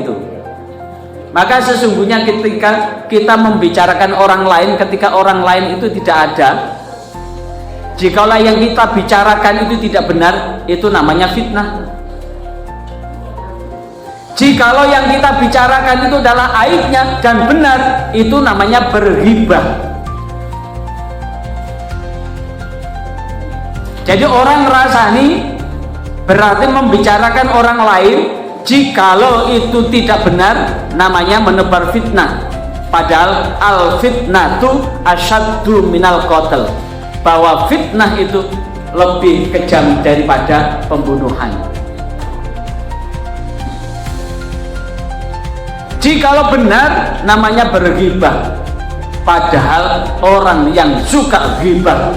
itu. Maka sesungguhnya ketika kita membicarakan orang lain, ketika orang lain itu tidak ada, jikalau yang kita bicarakan itu tidak benar, itu namanya fitnah. Jikalau yang kita bicarakan itu adalah aibnya dan benar, itu namanya berghibah. Jadi orang ngerasani berarti membicarakan orang lain, jikalau itu tidak benar, namanya menebar fitnah. Padahal al-fitnatu asyaddu minal qatl, bahwa fitnah itu lebih kejam daripada pembunuhan. Jikalau benar, namanya berghibah. Padahal orang yang suka ghibah,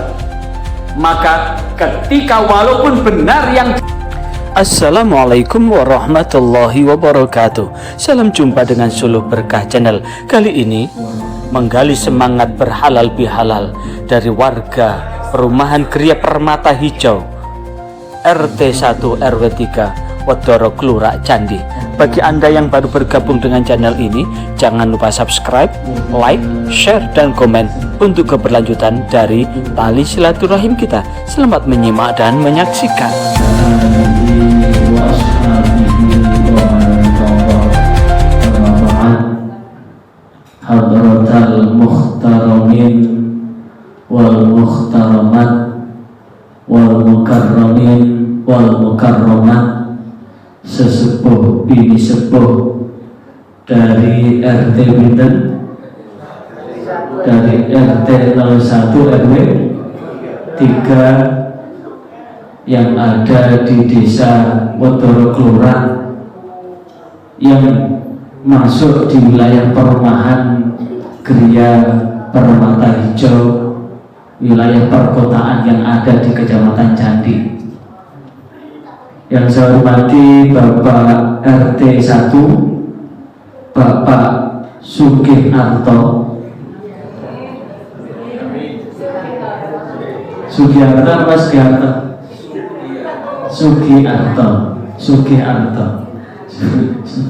maka ketika walaupun benar yang Assalamualaikum warahmatullahi wabarakatuh. Salam jumpa dengan Suluh Berkah Channel. Kali ini menggali semangat berhalal bihalal dari warga perumahan Gria Permata Hijau RT 1 RW 3 Wedoro Klurak Candi. Bagi Anda yang baru bergabung dengan channel ini, jangan lupa subscribe, like, share, dan komen untuk keberlanjutan dari tali silaturahim kita. Selamat menyimak dan menyaksikan. Hadratal muhtaramin wal muhtaramat wal mukarramin wal mukarramat, sesepuh bini sepuh dari RT Binten, dari RT 01 RW 3 yang ada di desa Wedoro Klurak, yang masuk di wilayah perumahan Gria Permata Hijau, wilayah perkotaan yang ada di Kecamatan Candi. Yang saya hormati Bapak RT 1 Bapak Sugiharto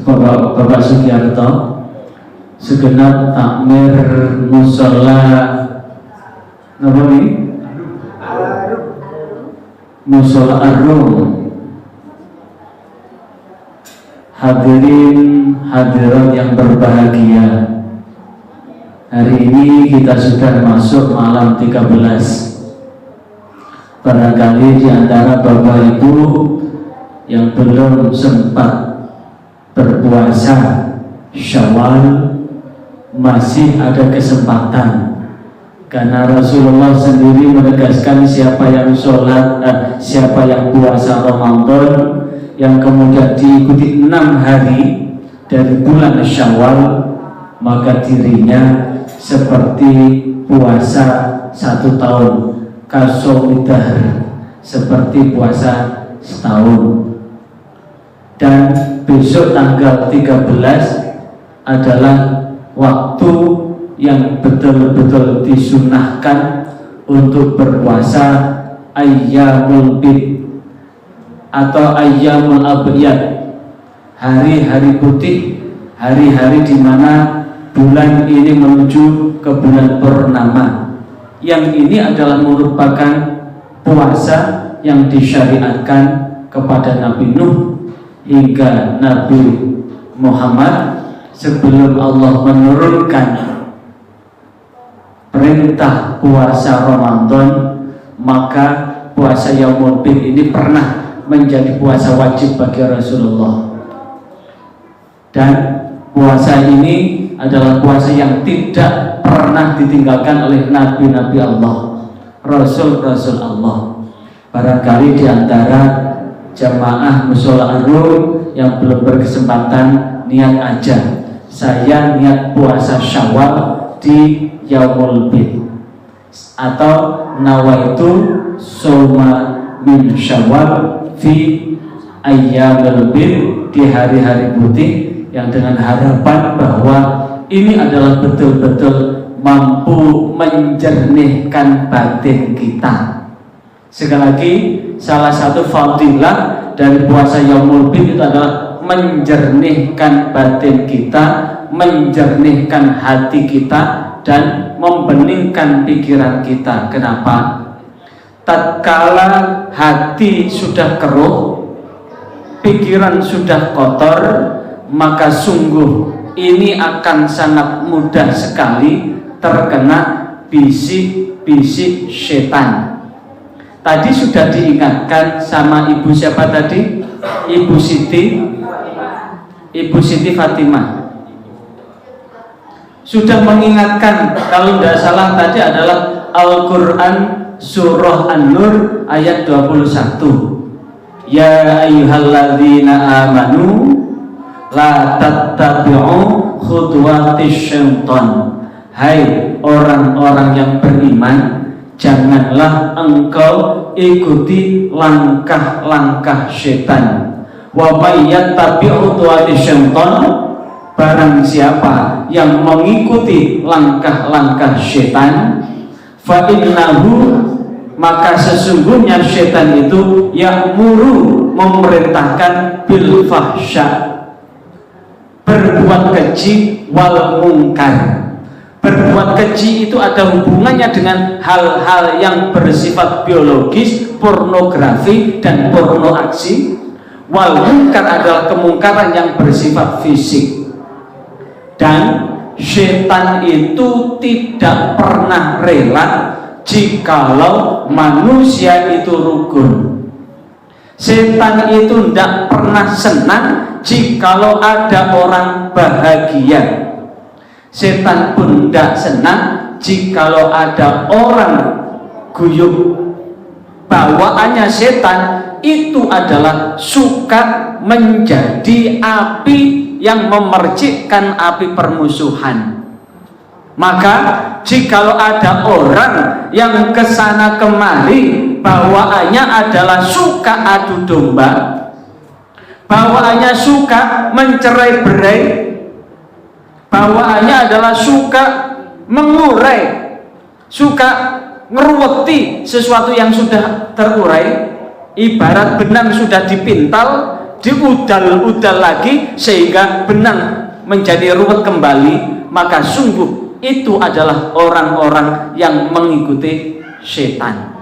Bapak Sugiharto segenap takmir musola apa nih? Musola Arum, hadirin hadirat yang berbahagia. Hari ini kita sudah masuk malam 13. Barangkali di antara Bapak Ibu yang belum sempat berpuasa Syawal masih ada kesempatan, karena Rasulullah sendiri menegaskan siapa yang sholat, siapa yang puasa Ramadan yang kemudian diikuti 6 hari dari bulan Syawal, maka dirinya seperti puasa 1 tahun, kasomidahar, seperti puasa setahun. Dan besok tanggal 13 adalah waktu yang betul-betul disunahkan untuk berpuasa Ayyamul Bid atau Ayyamul Abyad, hari-hari putih, hari-hari di mana bulan ini menuju ke bulan purnama. Yang ini adalah merupakan puasa yang disyariatkan kepada Nabi Nuh hingga Nabi Muhammad sebelum Allah menurunkan perintah puasa Ramadan. Maka puasa Yaumul Bid ini pernah menjadi puasa wajib bagi Rasulullah, dan puasa ini adalah puasa yang tidak pernah ditinggalkan oleh nabi-nabi Allah, rasul-rasul Allah. Barangkali di antara jamaah musola Arum yang belum berkesempatan, niat aja, saya niat puasa Syawal di Yaumul Bid, atau nawaitu soma min Syawal fi Ayyamul Bid, di hari-hari putih, yang dengan harapan bahwa ini adalah betul-betul mampu menjernihkan batin kita. Sekali lagi, salah satu fadilah dari puasa Yaumul Bid itu adalah menjernihkan batin kita, menjernihkan hati kita, dan membeningkan pikiran kita. Kenapa? Tatkala hati sudah keruh, pikiran sudah kotor, maka sungguh ini akan sangat mudah sekali terkena bisik-bisik setan. Tadi sudah diingatkan sama ibu siapa tadi? Ibu Siti Fatimah. Sudah mengingatkan, kalau tidak salah tadi adalah Al-Quran Surah An-Nur ayat 21. Ya ayyuhalladzina amanu la tattabi'u khutuwatis syaitan. Hai orang-orang yang beriman, janganlah engkau ikuti langkah-langkah setan. Wa may yattabi' khutuwatis syaitan, barang siapa yang mengikuti langkah-langkah setan, fa innahu, maka sesungguhnya setan itu ya'muru, memerintahkan bil fahsya, berbuat keji, wal mungkar. Berbuat keji itu ada hubungannya dengan hal-hal yang bersifat biologis, pornografi dan porno aksi. Wal mungkar adalah kemungkaran yang bersifat fisik. Dan setan itu tidak pernah rela jikalau manusia itu rukun. Setan itu tidak pernah senang jikalau ada orang bahagia. Setan pun tidak senang jikalau ada orang guyup. Bawaannya setan itu adalah suka menjadi api yang memercikkan api permusuhan. Maka jikalau ada orang yang kesana kemari bawaannya adalah suka adu domba, bawaannya suka mencerai-berai, bawaannya adalah suka mengurai, suka ngeruweti sesuatu yang sudah terurai, ibarat benang sudah dipintal, diudal-udal lagi sehingga benang menjadi ruwet kembali, maka sungguh itu adalah orang-orang yang mengikuti setan.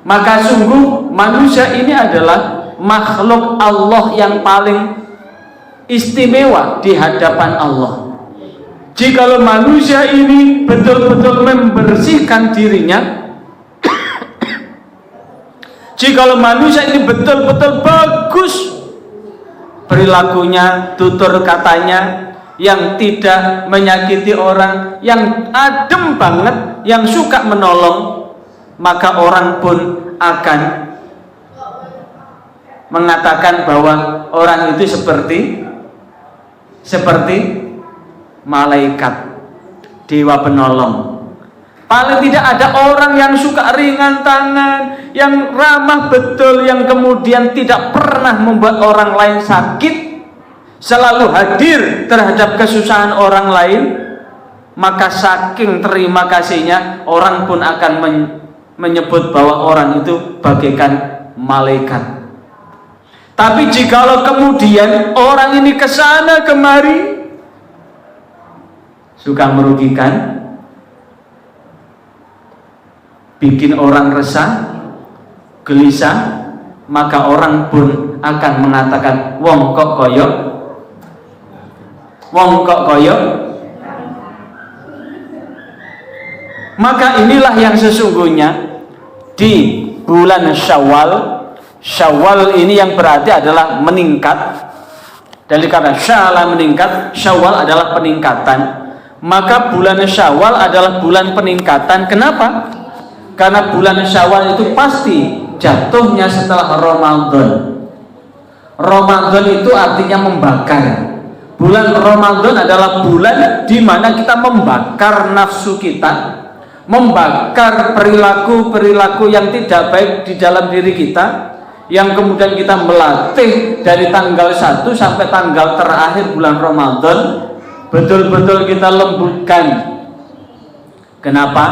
Maka sungguh manusia ini adalah makhluk Allah yang paling istimewa di hadapan Allah. Jikalau manusia ini betul-betul membersihkan dirinya, jikalau manusia ini betul-betul bagus perilakunya, tutur katanya, yang tidak menyakiti orang, yang adem banget, yang suka menolong, maka orang pun akan mengatakan bahwa orang itu seperti malaikat, dewa penolong. Paling tidak ada orang yang suka ringan tangan, yang ramah betul, yang kemudian tidak pernah membuat orang lain sakit, selalu hadir terhadap kesusahan orang lain. Maka saking terima kasihnya, orang pun akan menyebut bahwa orang itu bagaikan malaikat. Tapi jikalau kemudian orang ini kesana kemari, suka merugikan, bikin orang resah, gelisah, maka orang pun akan mengatakan wong kok koyok, wong kok koyok. Maka inilah yang sesungguhnya di bulan Syawal. Syawal ini yang berarti adalah meningkat. Dari kata syala meningkat, Syawal adalah peningkatan. Maka bulan Syawal adalah bulan peningkatan. Kenapa? Karena bulan Syawal itu pasti jatuhnya setelah Ramadan. Ramadan itu artinya membakar. Bulan Ramadan adalah bulan di mana kita membakar nafsu kita, membakar perilaku-perilaku yang tidak baik di dalam diri kita, yang kemudian kita melatih dari tanggal 1 sampai tanggal terakhir bulan Ramadan, betul-betul kita lembutkan. Kenapa?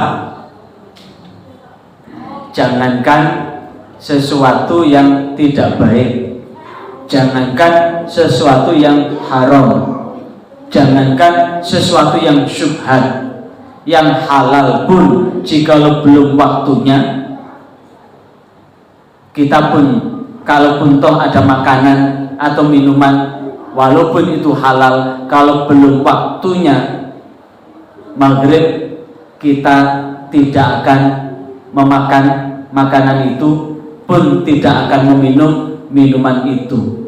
Jangankan sesuatu yang tidak baik, Jangankan sesuatu yang haram, jangankan sesuatu yang syubhat, yang halal pun jikalau belum waktunya, kita pun kalaupun toh ada makanan atau minuman walaupun itu halal, kalau belum waktunya maghrib, kita tidak akan memakan makanan itu, pun tidak akan meminum minuman itu.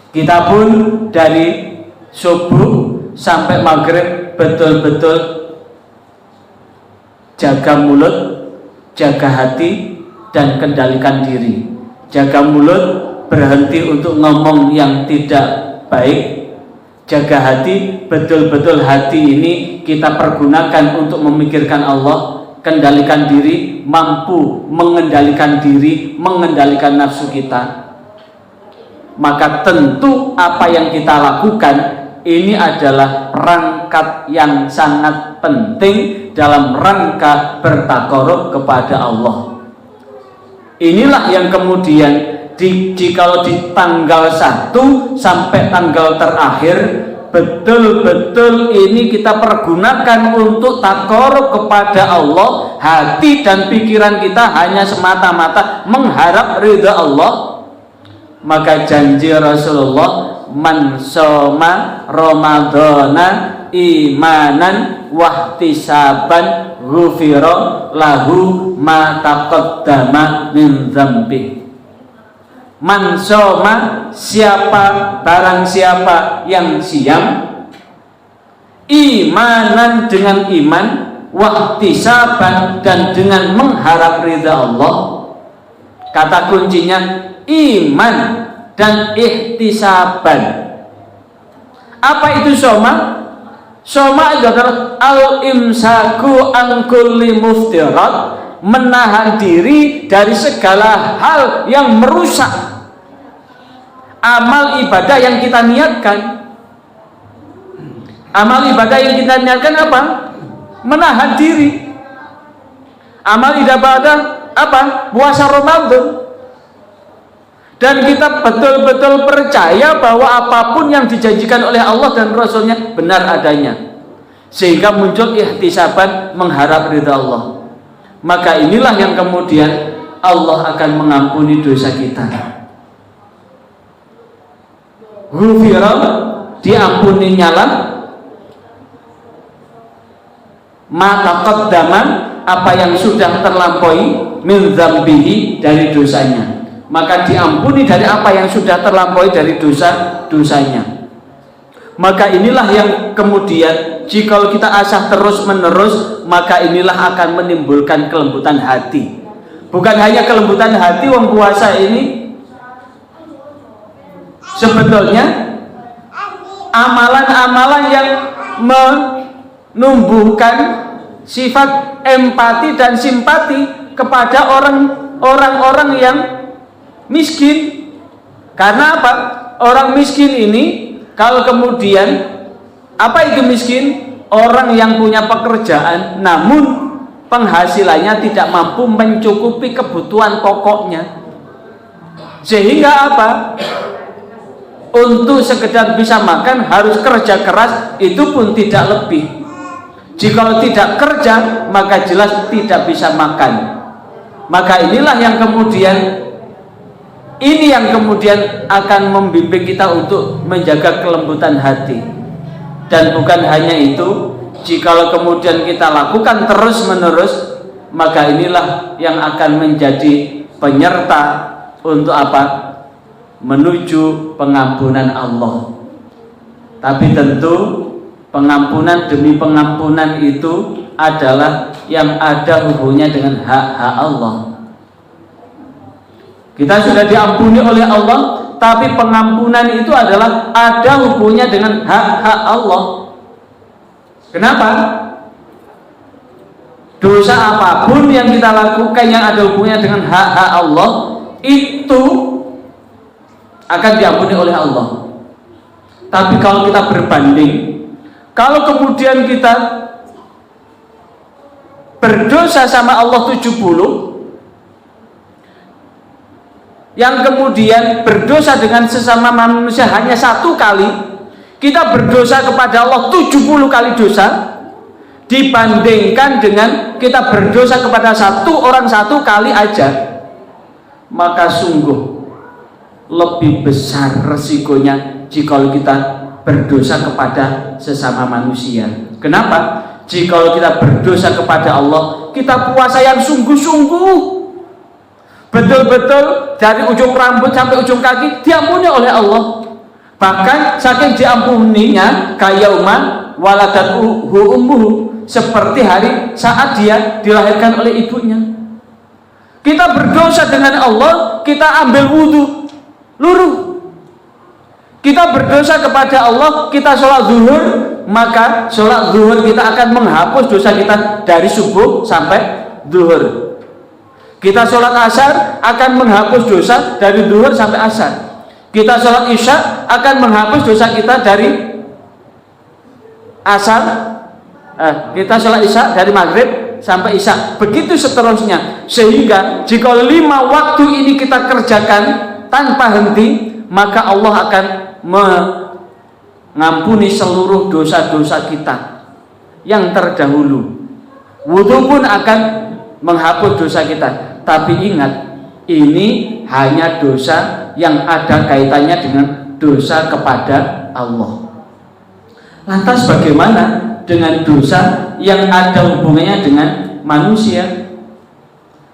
Kita pun dari subuh sampai maghrib betul-betul jaga mulut, jaga hati, dan kendalikan diri. Jaga mulut, berhenti untuk ngomong yang tidak baik. Jaga hati, betul-betul hati ini kita pergunakan untuk memikirkan Allah. Kendalikan diri, mampu mengendalikan diri, mengendalikan nafsu kita. Maka tentu apa yang kita lakukan ini adalah rangkap yang sangat penting dalam rangka bertakarub kepada Allah. Inilah yang kemudian jikalau di tanggal 1 sampai tanggal terakhir betul-betul ini kita pergunakan untuk takarub kepada Allah, hati dan pikiran kita hanya semata-mata mengharap ridha Allah, maka janji Rasulullah, man shoma ramadhana imanan wahtisaban ghufira lahu ma taqaddama min dzambi. Man shoma, barang siapa yang siam, imanan dengan iman, wahtisaban dan dengan mengharap ridha Allah. Kata kuncinya iman dan ihtisaban. Apa itu shoma? Shoma adalah al-imsaku an kulli muftirat, menahan diri dari segala hal yang merusak amal ibadah yang kita niatkan. Amal ibadah yang kita niatkan apa? Menahan diri. Amal ibadah apa? Puasa Ramadan. Dan kita betul-betul percaya bahwa apapun yang dijanjikan oleh Allah dan Rasulnya benar adanya, sehingga muncul ihtisaban, mengharap ridha Allah. Maka inilah yang kemudian Allah akan mengampuni dosa kita. Ghufira, diampuni nyalah, ma taqaddama, apa yang sudah terlampaui, min dzambihi, dari dosanya. Maka diampuni dari apa yang sudah terlampaui dari dosa-dosanya. Maka inilah yang kemudian jika kita asah terus menerus, maka inilah akan menimbulkan kelembutan hati. Bukan hanya kelembutan hati, wong puasa ini sebetulnya amalan-amalan yang menumbuhkan sifat empati dan simpati kepada orang-orang yang miskin. Karena apa? Orang miskin ini, kalau kemudian apa itu miskin? Orang yang punya pekerjaan namun penghasilannya tidak mampu mencukupi kebutuhan pokoknya, sehingga apa? Untuk sekedar bisa makan harus kerja keras, itu pun tidak lebih. Jika tidak kerja maka jelas tidak bisa makan. Maka inilah yang kemudian akan membimbing kita untuk menjaga kelembutan hati. Dan bukan hanya itu, jikalau kemudian kita lakukan terus menerus, maka inilah yang akan menjadi penyerta untuk apa? Menuju pengampunan Allah. Tapi tentu pengampunan demi pengampunan itu adalah yang ada hubungannya dengan hak-hak Allah. Kita sudah diampuni oleh Allah, tapi pengampunan itu adalah ada hubungannya dengan hak-hak Allah. Kenapa? Dosa apapun yang kita lakukan yang ada hubungannya dengan hak-hak Allah itu akan diampuni oleh Allah. Tapi kalau kita berbanding, kalau kemudian kita berdosa sama Allah 70, yang kemudian berdosa dengan sesama manusia hanya 1 kali, kita berdosa kepada Allah 70 kali dosa, dibandingkan dengan kita berdosa kepada satu orang 1 kali aja, maka sungguh lebih besar resikonya jika kita berdosa kepada sesama manusia. Kenapa? Jika kita berdosa kepada Allah, kita puasa yang sungguh-sungguh, betul-betul dari ujung rambut sampai ujung kaki diampuni oleh Allah. Bahkan saking diampuninya, kayauma waladatuhu ummuhu, seperti hari saat dia dilahirkan oleh ibunya. Kita berdosa dengan Allah, kita ambil wudhu, luruh. Kita berdosa kepada Allah, kita sholat zuhur, maka sholat zuhur kita akan menghapus dosa kita dari subuh sampai zuhur. Kita sholat asar akan menghapus dosa dari zuhur sampai asar. Kita sholat isya akan menghapus dosa kita dari asar. Kita sholat isya dari maghrib sampai isya. Begitu seterusnya. Sehingga jika 5 waktu ini kita kerjakan tanpa henti, maka Allah akan mengampuni seluruh dosa-dosa kita yang terdahulu. Wudhu pun akan menghapus dosa kita. Tapi ingat, ini hanya dosa yang ada kaitannya dengan dosa kepada Allah. Lantas bagaimana dengan dosa yang ada hubungannya dengan manusia?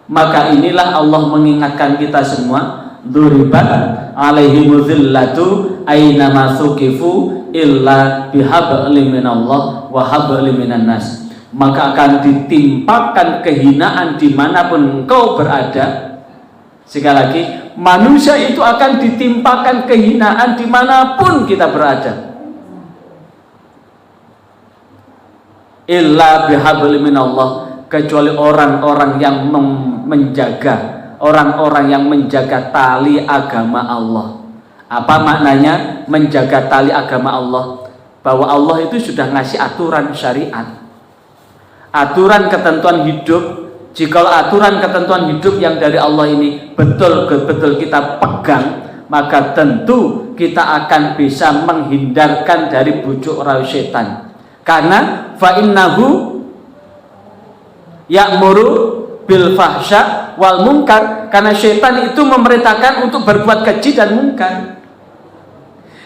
Maka inilah Allah mengingatkan kita semua, duribat alaihimul dhillatu aynama thuqifu illa bihablin minallah wa hablin minan nas. Maka akan ditimpakan kehinaan dimanapun engkau berada. Sekali lagi, manusia itu akan ditimpakan kehinaan dimanapun kita berada. Illa bihablin minallah, kecuali orang-orang yang menjaga, orang-orang yang menjaga tali agama Allah. Apa maknanya menjaga tali agama Allah? Bahwa Allah itu sudah ngasih aturan syariat, aturan ketentuan hidup. Jika aturan ketentuan hidup yang dari Allah ini betul-betul kita pegang, maka tentu kita akan bisa menghindarkan dari bujuk rayu setan. Karena fa'innahu ya'muru bil fahsya wal munkar, karena setan itu memerintahkan untuk berbuat keji dan munkar.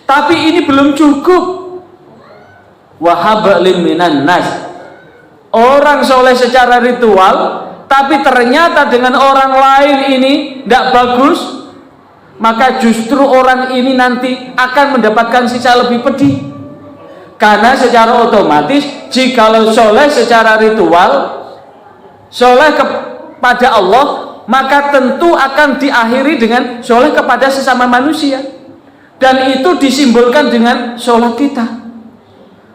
Tapi ini belum cukup. Wahablin minan nas, orang soleh secara ritual, tapi ternyata dengan orang lain ini tidak bagus, maka justru orang ini nanti akan mendapatkan sisa lebih pedih. Karena secara otomatis jikalau soleh secara ritual, soleh kepada Allah, maka tentu akan diakhiri dengan soleh kepada sesama manusia. Dan itu disimbolkan dengan sholat kita.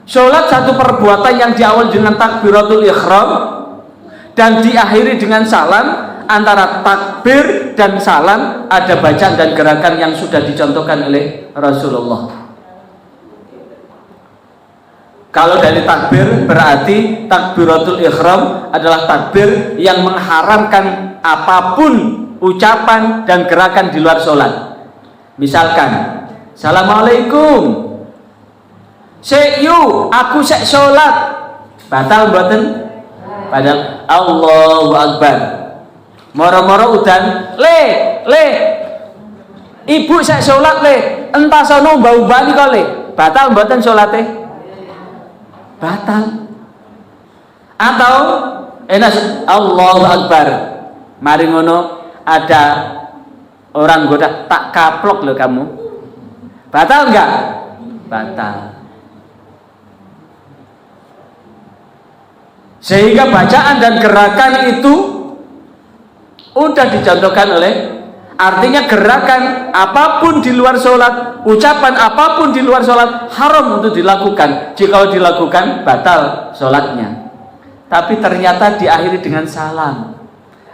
Sholat satu perbuatan yang diawali dengan takbiratul ihram dan diakhiri dengan salam. Antara takbir dan salam ada bacaan dan gerakan yang sudah dicontohkan oleh Rasulullah. Kalau dari takbir, berarti takbiratul ihram adalah takbir yang mengharamkan apapun ucapan dan gerakan di luar sholat. Misalkan, Assalamualaikum, seyu aku sek sholat, batal mboten? Padahal Allahu Akbar, moro-moro udan, le ibu sek sholat le, entah sono mbau-mbani kok le, batal mboten sholate? Batal. Atau enak Allahu Akbar, mari ngono ada orang goda, tak kaplok loh kamu, batal enggak? Batal. Sehingga bacaan dan gerakan itu udah dicontohkan oleh, artinya gerakan apapun di luar sholat, ucapan apapun di luar sholat haram untuk dilakukan. Jika dilakukan batal sholatnya. Tapi ternyata diakhiri dengan salam.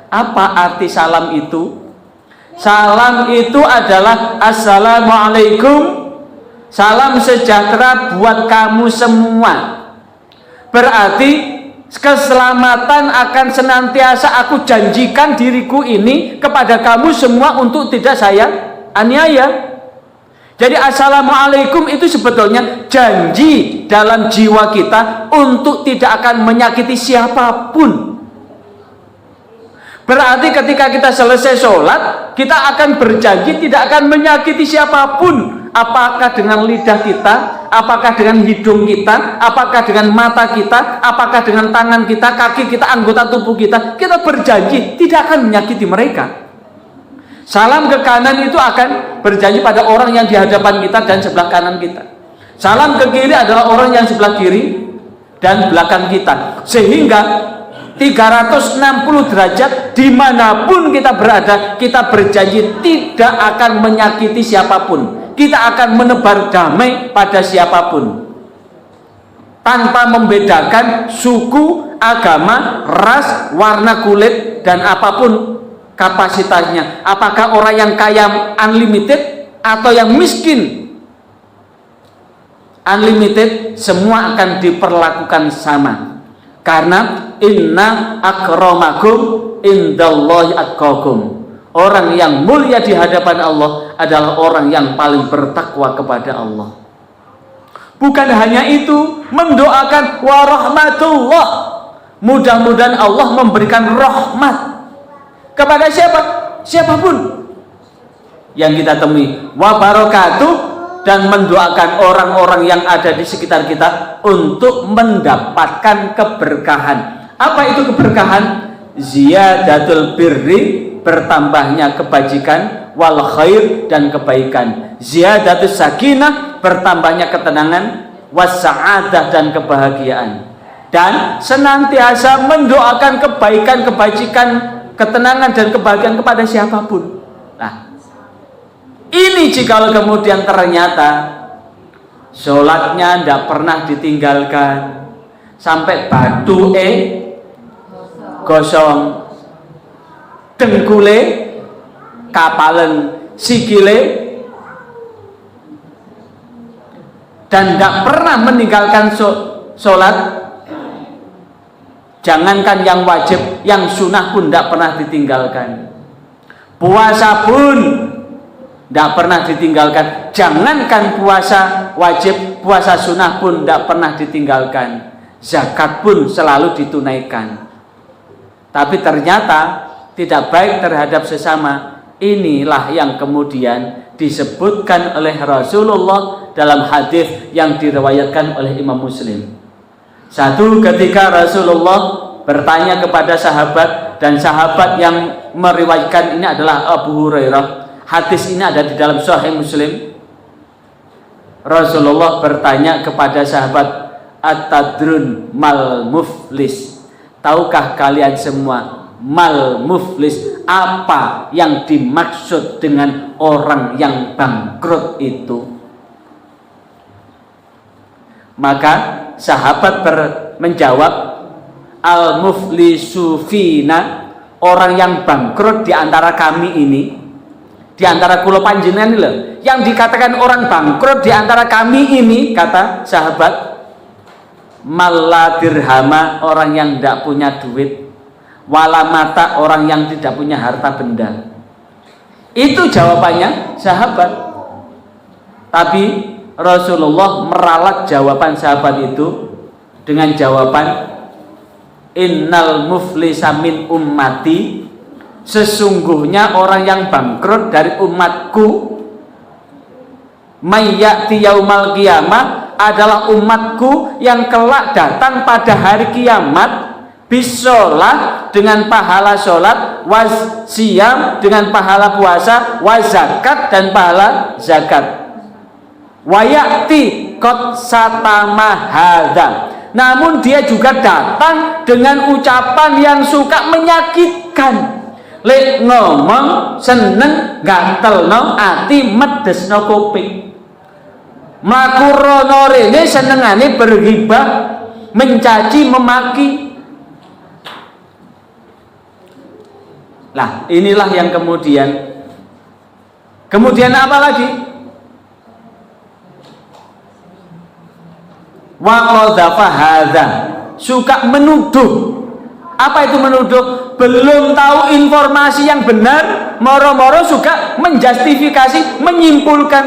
Apa arti salam itu? Salam itu adalah Assalamualaikum, salam sejahtera buat kamu semua. Berarti keselamatan akan senantiasa aku janjikan diriku ini kepada kamu semua untuk tidak saya aniaya. Jadi assalamualaikum itu sebetulnya janji dalam jiwa kita untuk tidak akan menyakiti siapapun. Berarti ketika kita selesai sholat, kita akan berjanji tidak akan menyakiti siapapun. Apakah dengan lidah kita, apakah dengan hidung kita, apakah dengan mata kita, apakah dengan tangan kita, kaki kita, anggota tubuh kita berjanji tidak akan menyakiti mereka. Salam ke kanan itu akan berjanji pada orang yang di hadapan kita dan sebelah kanan kita. Salam ke kiri adalah orang yang sebelah kiri dan belakang kita. Sehingga 360 derajat dimanapun kita berada, kita berjanji tidak akan menyakiti siapapun. Kita akan menebar damai pada siapapun, tanpa membedakan suku, agama, ras, warna kulit, dan apapun kapasitasnya. Apakah orang yang kaya unlimited atau yang miskin unlimited, semua akan diperlakukan sama. Karena inna akramakum indallahi atqakum. Orang yang mulia di hadapan Allah adalah orang yang paling bertakwa kepada Allah. Bukan hanya itu, mendoakan warahmatullah. Mudah-mudahan Allah memberikan rahmat kepada siapa? Siapapun yang kita temui, wabarakatuh, dan mendoakan orang-orang yang ada di sekitar kita untuk mendapatkan keberkahan. Apa itu keberkahan? Ziyadatul birri, bertambahnya kebajikan, wal khair, dan kebaikan. Ziyadatus sakinah, bertambahnya ketenangan, was sa'adah, dan kebahagiaan. Dan senantiasa mendoakan kebaikan, kebajikan, ketenangan, dan kebahagiaan kepada siapapun. Nah, ini jikalau kemudian ternyata sholatnya tidak pernah ditinggalkan sampai batu gosong, dengkule kapalen, sikile, dan tidak pernah meninggalkan sholat. Jangankan yang wajib, yang sunnah pun tidak pernah ditinggalkan. Puasa pun tidak pernah ditinggalkan. Jangankan puasa wajib, puasa sunnah pun tidak pernah ditinggalkan. Zakat pun selalu ditunaikan. Tapi ternyata tidak baik terhadap sesama. Inilah yang kemudian disebutkan oleh Rasulullah dalam hadis yang diriwayatkan oleh Imam Muslim. Satu ketika Rasulullah bertanya kepada sahabat, dan sahabat yang meriwayatkan ini adalah Abu Hurairah. Hadis ini ada di dalam Sahih Muslim. Rasulullah bertanya kepada sahabat, "Atadrun mal muflis?" Tahukah kalian semua mal muflis, apa yang dimaksud dengan orang yang bangkrut itu? Maka sahabat menjawab, al muflisu fina, orang yang bangkrut di antara kami ini, di antara kula panjenengan ini loh, yang dikatakan orang bangkrut di antara kami ini, kata sahabat, malla dirhama, orang yang tidak punya duit, wala mata, orang yang tidak punya harta benda. Itu jawabannya sahabat. Tapi Rasulullah meralat jawaban sahabat itu dengan jawaban, innal muflisa min ummati, sesungguhnya orang yang bangkrut dari umatku, mayyati yaumal qiyamah, adalah umatku yang kelak datang pada hari kiamat, bisolah, dengan pahala sholat, was siyam, dengan pahala puasa, was zakat, dan pahala zakat. Wayakti kot satama hadza, namun dia juga datang dengan ucapan yang suka menyakitkan. Lek ngomong seneng gatelno ati medesno kuping. Mlaku rono rene senengane berghibah, mencaci, memaki. Lah, inilah yang kemudian apa lagi? Wa qadhafa hadza, suka menuduh. Apa itu menuduh? Belum tahu informasi yang benar, moro-moro suka menjustifikasi, menyimpulkan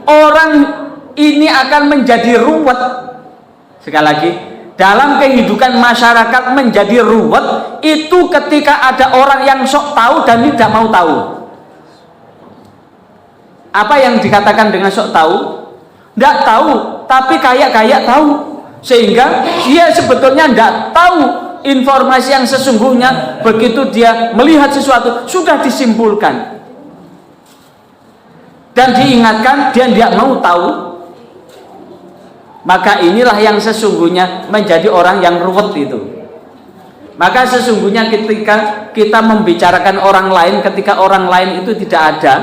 orang ini akan menjadi ruwet. Sekali lagi, dalam kehidupan masyarakat menjadi ruwet itu ketika ada orang yang sok tahu dan tidak mau tahu. Apa yang dikatakan dengan sok tahu? Tidak tahu, tapi kayak tahu. Sehingga dia sebetulnya tidak tahu informasi yang sesungguhnya. Begitu dia melihat sesuatu sudah disimpulkan dan diingatkan, dia tidak mau tahu. Maka inilah yang sesungguhnya menjadi orang yang ruwet itu. Maka sesungguhnya ketika kita membicarakan orang lain, ketika orang lain itu tidak ada,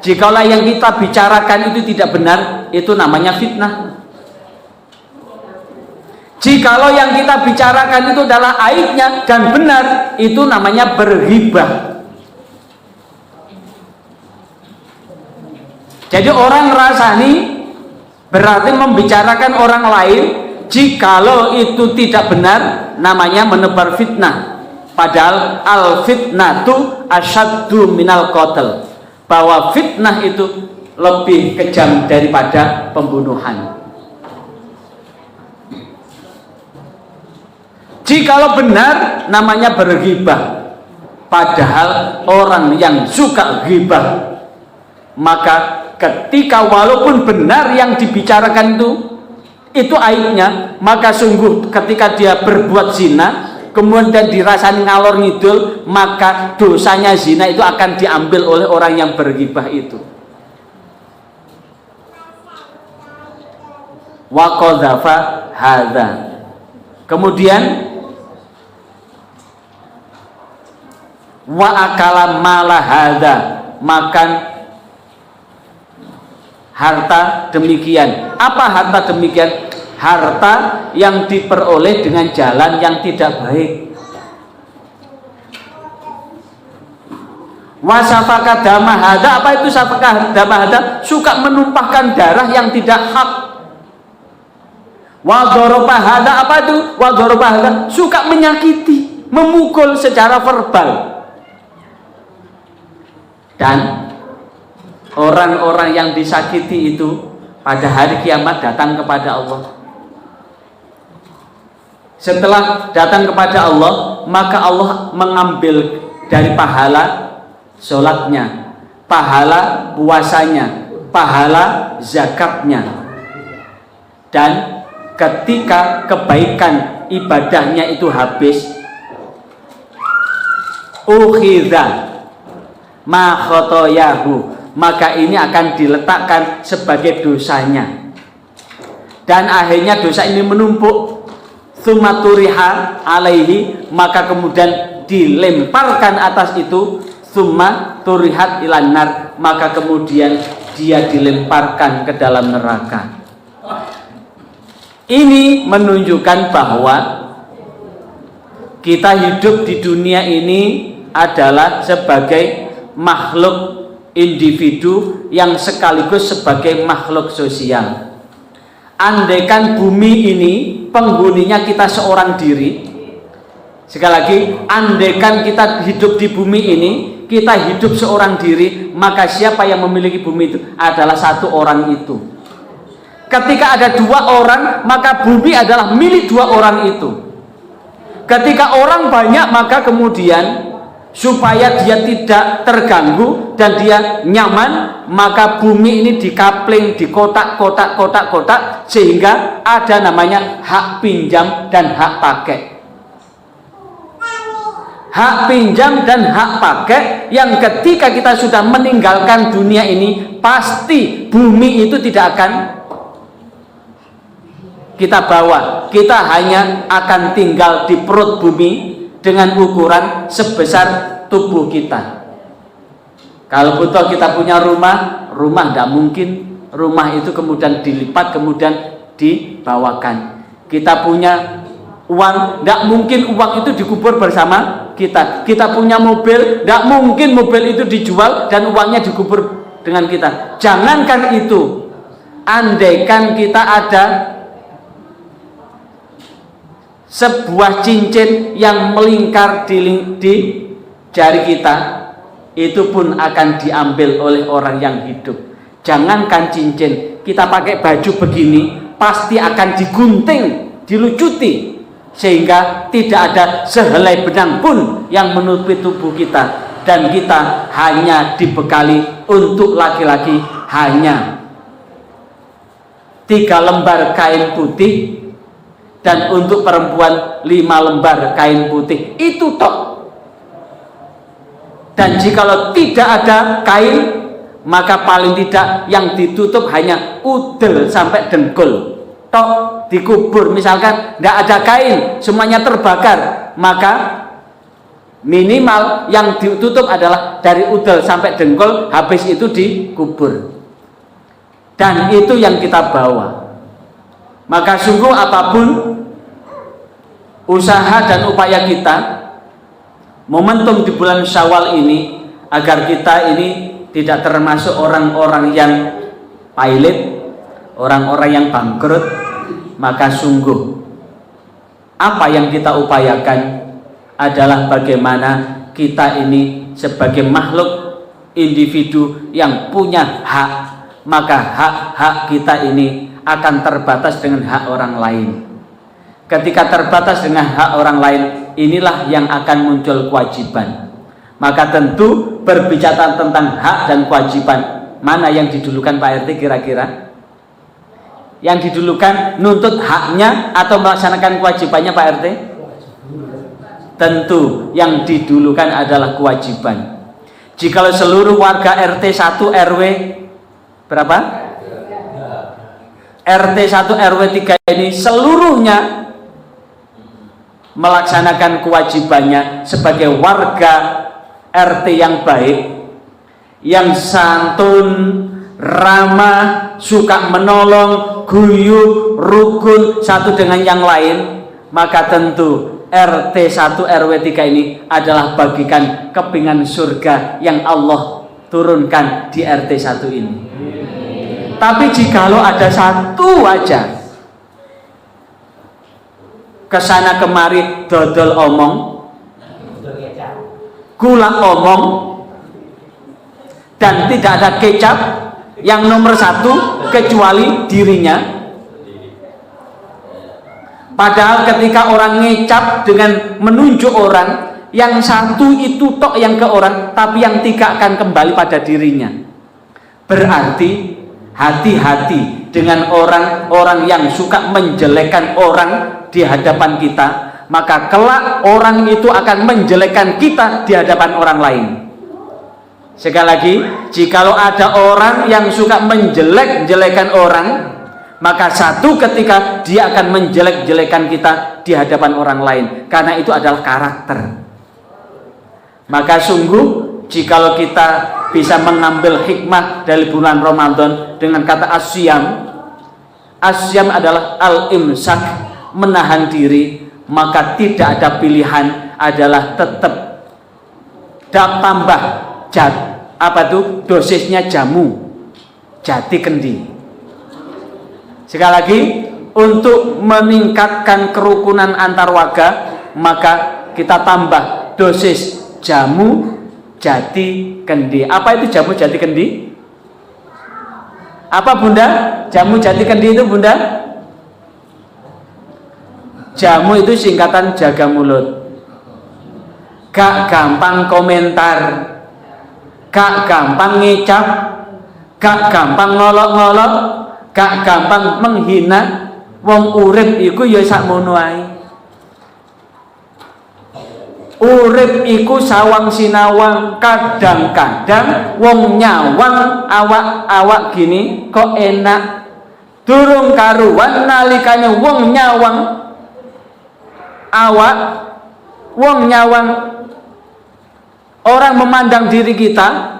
jikalau yang kita bicarakan itu tidak benar, itu namanya fitnah. Jikalau yang kita bicarakan itu adalah aibnya dan benar, itu namanya berghibah. Jadi orang rasani berarti membicarakan orang lain, jikalau itu tidak benar, namanya menebar fitnah. Padahal al fitnatu asyaddu minal qatl, bahwa fitnah itu lebih kejam daripada pembunuhan. Jikalau benar, namanya berghibah. Padahal orang yang suka ghibah, maka ketika walaupun benar yang dibicarakan itu aibnya, maka sungguh ketika dia berbuat zina kemudian dirasani ngalor ngidul, maka dosanya zina itu akan diambil oleh orang yang berghibah itu. Wa qadzafa hadza. Kemudian wa akala mala hadza, makan harta demikian. Apa harta demikian? Harta yang diperoleh dengan jalan yang tidak baik. Wa safaka dama hadza, apa itu safaka dama hadza? Suka menumpahkan darah yang tidak hak. Wa dzaraba hadza, apa itu? Wa dzaraba hadza, suka menyakiti, memukul secara verbal. Dan orang-orang yang disakiti itu pada hari kiamat datang kepada Allah. Setelah datang kepada Allah, maka Allah mengambil dari pahala sholatnya, pahala puasanya, pahala zakatnya. Dan ketika kebaikan ibadahnya itu habis, ukhidha ma khotoyahu, maka ini akan diletakkan sebagai dosanya, dan akhirnya dosa ini menumpuk. Tsumma turiha alaihi, maka kemudian dilemparkan atas itu. Tsumma turihat ilan nar, maka kemudian dia dilemparkan ke dalam neraka. Ini menunjukkan bahwa kita hidup di dunia ini adalah sebagai makhluk individu yang sekaligus sebagai makhluk sosial. Andaikan bumi ini penghuninya kita seorang diri, sekali lagi, andaikan kita hidup di bumi ini, kita hidup seorang diri, maka siapa yang memiliki bumi itu adalah satu orang itu. Ketika ada dua orang, maka bumi adalah milik dua orang itu. Ketika orang banyak, maka kemudian supaya dia tidak terganggu dan dia nyaman, maka bumi ini dikapling, di kotak-kotak, sehingga ada namanya hak pinjam dan hak pakai. Hak pinjam dan hak pakai yang ketika kita sudah meninggalkan dunia ini, pasti bumi itu tidak akan kita bawa. Kita hanya akan tinggal di perut bumi dengan ukuran sebesar tubuh kita. Kalau betul kita punya rumah tidak mungkin rumah itu kemudian dilipat kemudian dibawakan. Kita punya uang, tidak mungkin uang itu dikubur bersama kita. Kita punya mobil, tidak mungkin mobil itu dijual dan uangnya dikubur dengan kita. Jangankan itu, andaikan kita ada sebuah cincin yang melingkar di jari kita itu pun akan diambil oleh orang yang hidup. Jangankan cincin, kita pakai baju begini pasti akan digunting, dilucuti, sehingga tidak ada sehelai benang pun yang menutupi tubuh kita. Dan kita hanya dibekali untuk laki-laki hanya 3 lembar kain putih, dan untuk perempuan 5 lembar kain putih, itu tok. Dan jikalau tidak ada kain, maka paling tidak yang ditutup hanya udel sampai dengkul tok, dikubur. Misalkan tidak ada kain, semuanya terbakar, maka minimal yang ditutup adalah dari udel sampai dengkul, habis itu dikubur. Dan itu yang kita bawa. Maka sungguh apapun usaha dan upaya kita, momentum di bulan Syawal ini, agar kita ini tidak termasuk orang-orang yang pailit, orang-orang yang bangkrut, maka sungguh apa yang kita upayakan adalah bagaimana kita ini sebagai makhluk individu yang punya hak, maka hak-hak kita ini akan terbatas dengan hak orang lain. Ketika terbatas dengan hak orang lain, inilah yang akan muncul kewajiban. Maka tentu berbicara tentang hak dan kewajiban, mana yang didulukan Pak RT kira-kira? Yang didulukan nuntut haknya atau melaksanakan kewajibannya Pak RT? Tentu yang didulukan adalah kewajiban. Jikalau seluruh warga RT 1 RW berapa? RT 1 RW 3 ini seluruhnya melaksanakan kewajibannya sebagai warga RT yang baik, yang santun, ramah, suka menolong, guyup, rukun satu dengan yang lain, maka tentu RT 1 RW 3 ini adalah bagikan kepingan surga yang Allah turunkan di RT 1 ini. Tapi jikalau ada satu aja kesana kemari dodol omong, gula omong, dan tidak ada kecap yang nomor 1 kecuali dirinya. Padahal ketika orang ngecap dengan menunjuk orang, yang 1 itu tok yang ke orang, tapi yang 3 akan kembali pada dirinya. Berarti hati-hati dengan orang-orang yang suka menjelekkan orang di hadapan kita, maka kelak orang itu akan menjelekkan kita di hadapan orang lain. Sekali lagi, jikalau ada orang yang suka menjelek-jelekan orang, maka satu ketika dia akan menjelek-jelekan kita di hadapan orang lain, karena itu adalah karakter. Maka sungguh jikalau kita bisa mengambil hikmah dari bulan Ramadan dengan kata asyam, asyam adalah al-imsak, menahan diri, maka tidak ada pilihan, adalah tetap tambah dosisnya jamu jati kendi. Sekali lagi, untuk meningkatkan kerukunan antar warga, maka kita tambah dosis jamu jati kendi. Apa itu jamu jati kendi? Apa Bunda? Jamu jati kendi itu Bunda? Jamu itu singkatan jaga mulut. Gak gampang komentar, gak gampang ngecap, gak gampang ngolok-ngolok, gak gampang menghina. Wong urip iku ya sakmono ae. Urip iku sawang sinawang, kadang-kadang wong nyawang awak-awak gini kok enak. Durung karuan nalikane wong nyawang awak, wong nyawang orang memandang diri kita.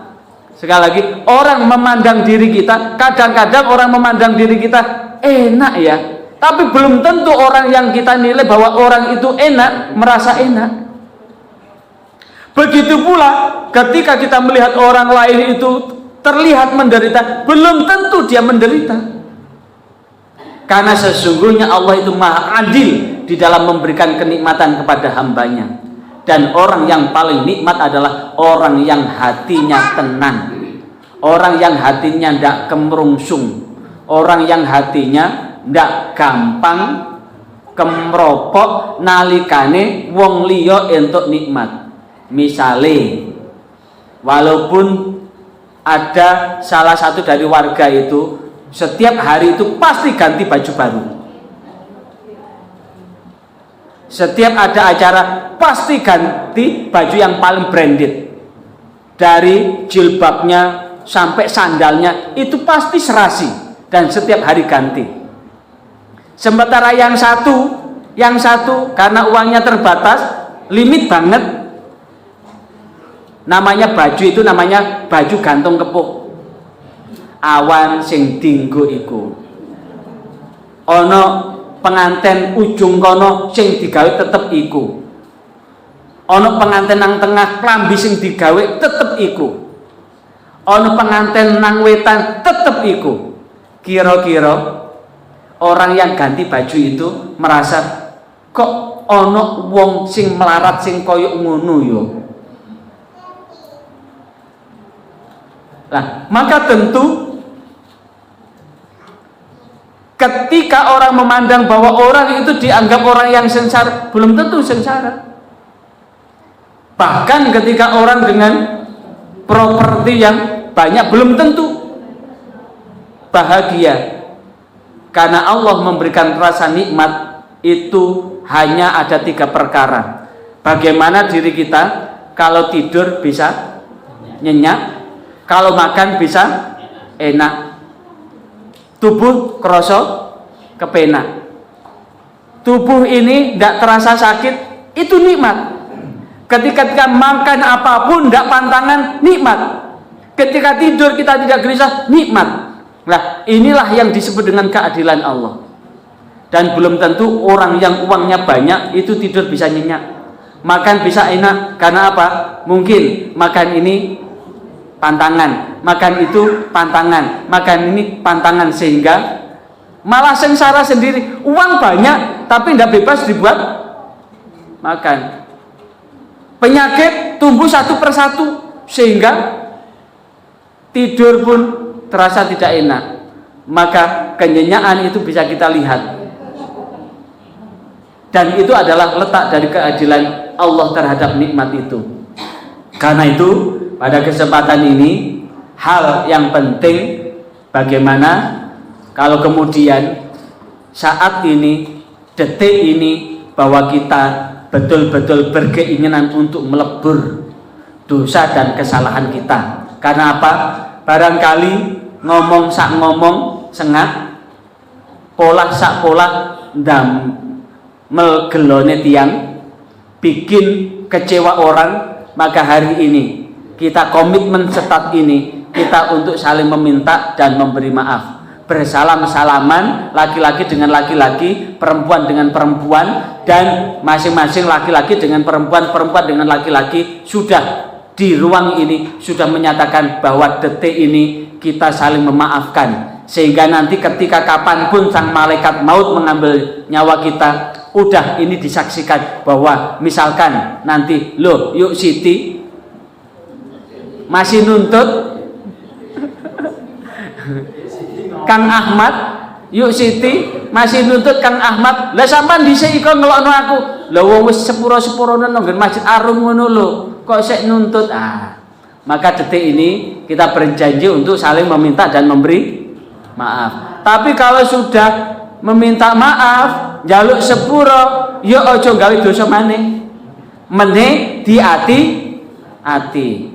Sekali lagi, orang memandang diri kita, kadang-kadang orang memandang diri kita enak ya, tapi belum tentu orang yang kita nilai bahwa orang itu enak merasa enak. Begitu pula ketika kita melihat orang lain itu terlihat menderita, belum tentu dia menderita. Karena sesungguhnya Allah itu maha adil di dalam memberikan kenikmatan kepada hambanya. Dan orang yang paling nikmat adalah orang yang hatinya tenang, orang yang hatinya tidak kemerungsung, orang yang hatinya tidak gampang kemropok nalikane wong liya entuk nikmat. Misale walaupun ada salah satu dari warga itu setiap hari itu pasti ganti baju baru, setiap ada acara pasti ganti baju yang paling branded, dari jilbabnya sampai sandalnya itu pasti serasi dan setiap hari ganti. Sementara yang satu karena uangnya terbatas, limit banget, namanya baju itu namanya baju gantung kepuk. Awan sing dinggo iku ana penganten ujung kono sing digawe tetep iku, ana penganten nang tengah klambi sing digawe tetep iku, ana penganten nang wetan tetep iku. Kira-kira orang yang ganti baju itu merasa kok ana wong sing melarat sing koyo ngono yo. Nah, maka tentu ketika orang memandang bahwa orang itu dianggap orang yang sengsara, belum tentu sengsara. Bahkan ketika orang dengan properti yang banyak belum tentu bahagia. Karena Allah memberikan rasa nikmat itu hanya ada 3 perkara. Bagaimana diri kita kalau tidur bisa nyenyak, kalau makan bisa enak, tubuh kerasa kepenak. Tubuh ini tidak terasa sakit, itu nikmat. Ketika makan apapun tidak pantangan, nikmat. Ketika tidur kita tidak gelisah, nikmat. Nah, inilah yang disebut dengan keadilan Allah. Dan belum tentu orang yang uangnya banyak itu tidur bisa nyenyak, makan bisa enak. Karena apa? Mungkin makan ini pantangan, makan itu pantangan, makan ini pantangan, sehingga malah sengsara sendiri. Uang banyak tapi tidak bebas dibuat makan. Penyakit tumbuh satu persatu sehingga tidur pun terasa tidak enak. Maka kenyenyaan itu bisa kita lihat, dan itu adalah letak dari keadilan Allah terhadap nikmat itu. Karena itu pada kesempatan ini hal yang penting bagaimana kalau kemudian saat ini, detik ini, bahwa kita betul-betul berkeinginan untuk melebur dosa dan kesalahan kita. Karena apa? Barangkali ngomong sak ngomong sengak, pola sak pola ndamel gelone tiang, bikin kecewa orang. Maka hari ini kita komitmen setat ini kita untuk saling meminta dan memberi maaf, bersalam-salaman, laki-laki dengan laki-laki, perempuan dengan perempuan, dan masing-masing laki-laki dengan perempuan, perempuan dengan laki-laki. Sudah di ruang ini sudah menyatakan bahwa detik ini kita saling memaafkan, sehingga nanti ketika kapanpun sang malaikat maut mengambil nyawa kita, udah ini disaksikan bahwa misalkan nanti, loh yuk Siti masih nuntut Kang Ahmad, yuk Siti masih nuntut Kang Ahmad, lah sampean dhisik iku ngelokno aku, lha wong wis sepuro-sepurone nang Masjid Arum ngono lho, kok sik nuntut. Maka detik ini kita berjanji untuk saling meminta dan memberi maaf. Tapi kalau sudah meminta maaf, njaluk sepuro, ya aja gawe dosa maneh. Meneh di ati.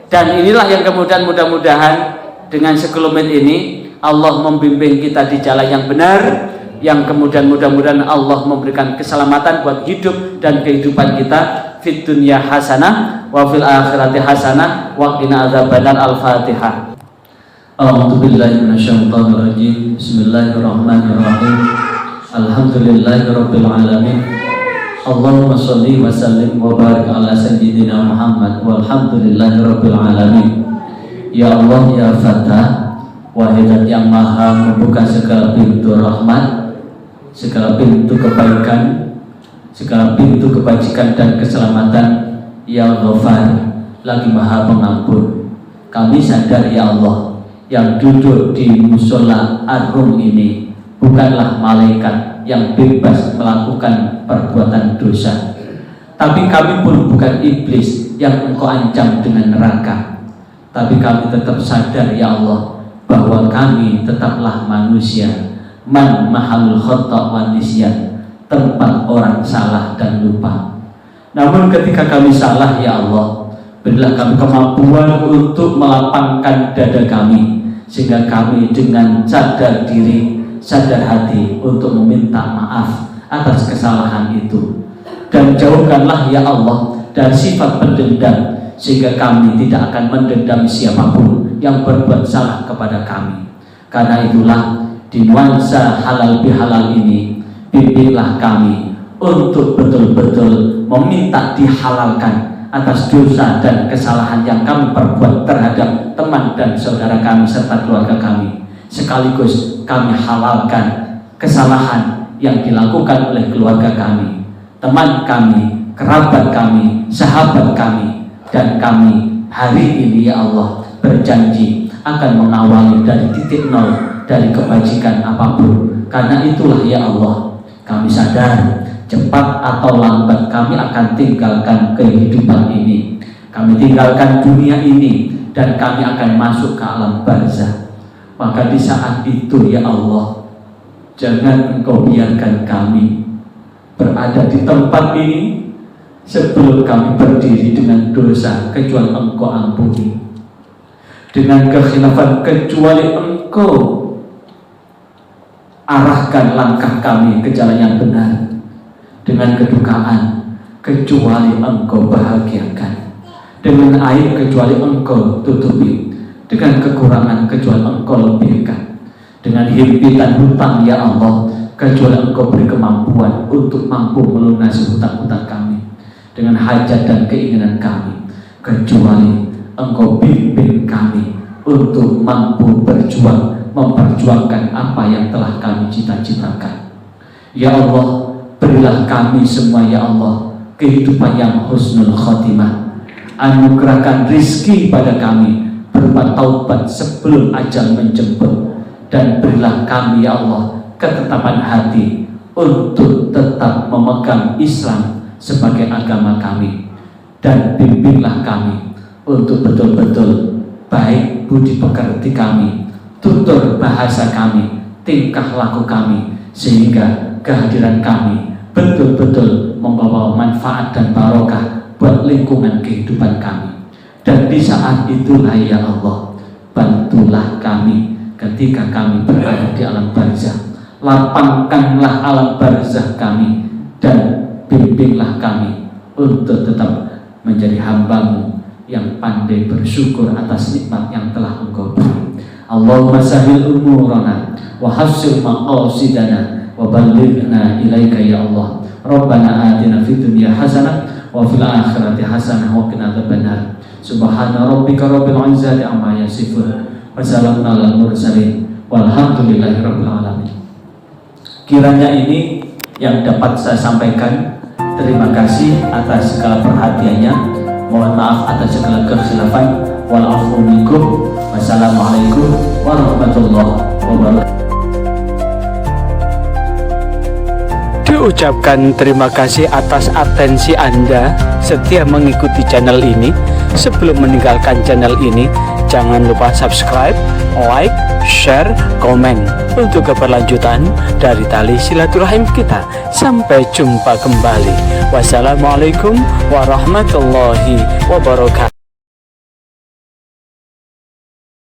Dan inilah yang kemudian mudah-mudahan dengan sekelumit ini Allah membimbing kita di jalan yang benar, yang kemudian mudah-mudahan Allah memberikan keselamatan buat hidup dan kehidupan kita fid dunya hasanah wa fil akhirati hasanah wa qina adzabannar. Al-Fatihah. A'udzu billahi minasyaitonir rajim. Bismillahirrahmanirrahim. Alhamdulillahirabbil alamin. Allahumma shalli wa sallim wa barik ala sayyidina Muhammad walhamdulillahirabbil alamin. Ya Allah ya Fatah, Wahidat yang maha membuka segala pintu rahmat, segala pintu kebaikan, segala pintu kebajikan dan keselamatan. Ya Ghafar, lagi Maha Pengampun. Kami sadar ya Allah, yang duduk di musola Ar-Rum ini bukanlah malaikat yang bebas melakukan perbuatan dosa, tapi kami pun bukan iblis yang Engkau ancam dengan neraka. Tapi kami tetap sadar ya Allah, bahwa kami tetaplah manusia, man mahalul khata' wan nisyan, tempat orang salah dan lupa. Namun ketika kami salah ya Allah, berilah kami kemampuan untuk melapangkan dada kami, sehingga kami dengan sadar diri, sadar hati untuk meminta maaf atas kesalahan itu. Dan jauhkanlah ya Allah dari sifat pendendam, sehingga kami tidak akan mendendam siapapun yang berbuat salah kepada kami. Karena itulah di nuansa halal bihalal ini, bimbinglah kami untuk betul-betul meminta dihalalkan atas dosa dan kesalahan yang kami perbuat terhadap teman dan saudara kami serta keluarga kami. Sekaligus kami halalkan kesalahan yang dilakukan oleh keluarga kami, teman kami, kerabat kami, sahabat kami. Dan kami hari ini ya Allah berjanji akan mengawali dari titik nol, dari kebajikan apapun. Karena itulah ya Allah, kami sadar cepat atau lambat kami akan tinggalkan kehidupan ini, kami tinggalkan dunia ini, dan kami akan masuk ke alam barzah. Maka di saat itu ya Allah, jangan Engkau biarkan kami berada di tempat ini sebelum kami berdiri dengan dosa kecuali Engkau ampuni, dengan kekhilafan kecuali Engkau arahkan langkah kami ke jalan yang benar, dengan kedukaan kecuali Engkau bahagiakan, dengan aib kecuali Engkau tutupi, dengan kekurangan kecuali Engkau lebihkan, dengan himpitan hutang ya Allah kecuali Engkau beri kemampuan untuk mampu melunasi hutang-hutang kami, dengan hajat dan keinginan kami kecuali Engkau bimbing kami untuk mampu berjuang, memperjuangkan apa yang telah kami cita-citakan. Ya Allah, berilah kami semua ya Allah kehidupan yang husnul khotimah, anugerahkan rizki pada kami berupa taubat sebelum ajal menjemput, dan berilah kami ya Allah ketetapan hati untuk tetap memegang Islam sebagai agama kami, dan bimbinglah kami untuk betul-betul baik budi pekerti kami, tutur bahasa kami, tingkah laku kami, sehingga kehadiran kami betul-betul membawa manfaat dan barokah buat lingkungan kehidupan kami. Dan di saat itulah ya Allah, bantulah kami ketika kami berada di alam barzah, lapangkanlah alam barzah kami, dan bimbinglah kami untuk tetap menjadi hamba-Mu yang pandai bersyukur atas nikmat yang telah Engkau beri. Allahumma sahil umurana wa hassil maqasidana wa ballighna ilaika ya Allah. Rabbana atina fid dunya hasanah wa fil akhirati hasanah wa qina adzabannar. Subhana rabbika rabbil izzati amma yasifun wa salamun alal mursalin walhamdulillahi rabbil alamin. Kiranya ini yang dapat saya sampaikan. Terima kasih atas segala perhatiannya. Mohon maaf atas segala kekhilafan. Wal-afu minkum. Wassalamualaikum warahmatullahi wabarakatuh. Diucapkan terima kasih atas atensi Anda setia mengikuti channel ini. Sebelum meninggalkan channel ini, jangan lupa subscribe, like, share, komen untuk keberlanjutan dari tali silaturahim kita. Sampai jumpa kembali. Wassalamualaikum warahmatullahi wabarakatuh.